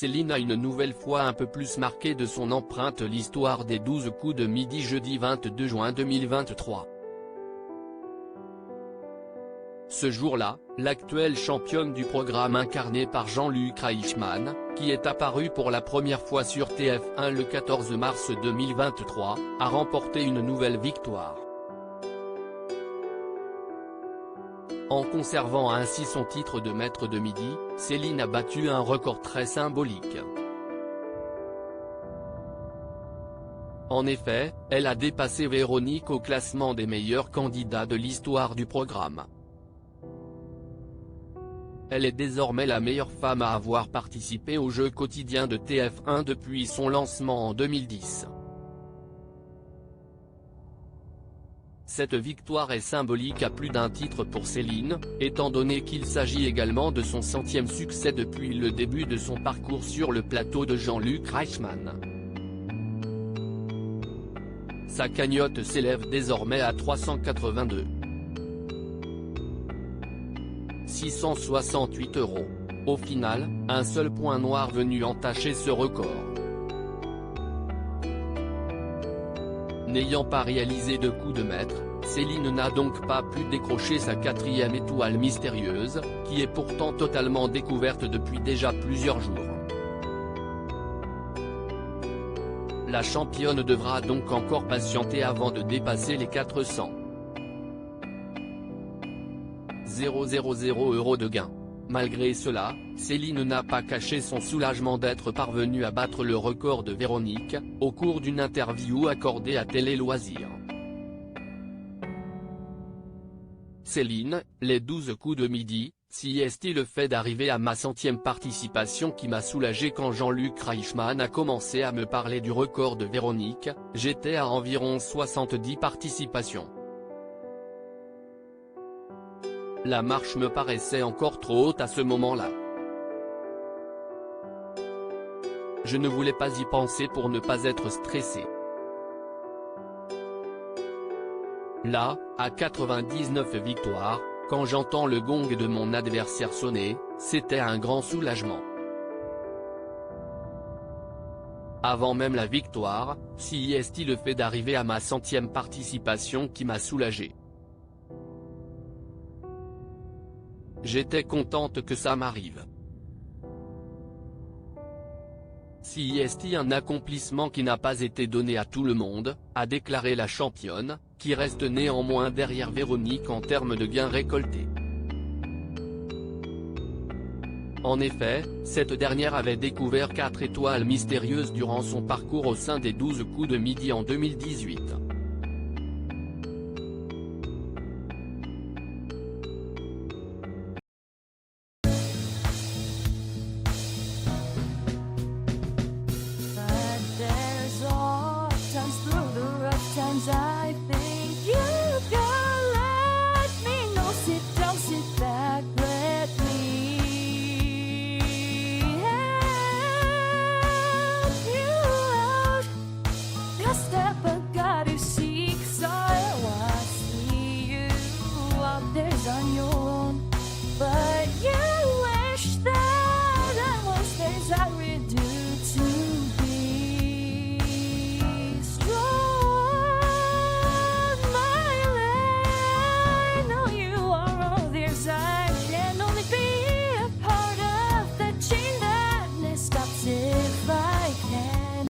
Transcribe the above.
Céline a une nouvelle fois un peu plus marqué de son empreinte l'histoire des 12 coups de midi jeudi 22 juin 2023. Ce jour-là, l'actuelle championne du programme incarnée par Jean-Luc Reichmann, qui est apparue pour la première fois sur TF1 le 14 mars 2023, a remporté une nouvelle victoire. En conservant ainsi son titre de maître de midi, Céline a battu un record très symbolique. En effet, elle a dépassé Véronique au classement des meilleurs candidats de l'histoire du programme. Elle est désormais la meilleure femme à avoir participé aux Jeux quotidiens de TF1 depuis son lancement en 2010. Cette victoire est symbolique à plus d'un titre pour Céline, étant donné qu'il s'agit également de son 100e succès depuis le début de son parcours sur le plateau de Jean-Luc Reichmann. Sa cagnotte s'élève désormais à 382 668 €. Au final, un seul point noir venu entacher ce record. N'ayant pas réalisé de coup de maître, Céline n'a donc pas pu décrocher sa 4e étoile mystérieuse, qui est pourtant totalement découverte depuis déjà plusieurs jours. La championne devra donc encore patienter avant de dépasser les 400 000 € de gains. Malgré cela, Céline n'a pas caché son soulagement d'être parvenue à battre le record de Véronique, au cours d'une interview accordée à Télé Loisirs. Céline, les 12 coups de midi, si est-il le fait d'arriver à ma 100e participation qui m'a soulagé quand Jean-Luc Reichmann a commencé à me parler du record de Véronique, j'étais à environ 70 participations. La marche me paraissait encore trop haute à ce moment-là. Je ne voulais pas y penser pour ne pas être stressé. Là, à 99 victoires, quand j'entends le gong de mon adversaire sonner, c'était un grand soulagement. Avant même la victoire, si est-il le fait d'arriver à ma 100e participation qui m'a soulagé. J'étais contente que ça m'arrive. Si est un accomplissement qui n'a pas été donné à tout le monde, a déclaré la championne, qui reste néanmoins derrière Véronique en termes de gains récoltés. En effet, cette dernière avait découvert 4 étoiles mystérieuses durant son parcours au sein des 12 coups de midi en 2018.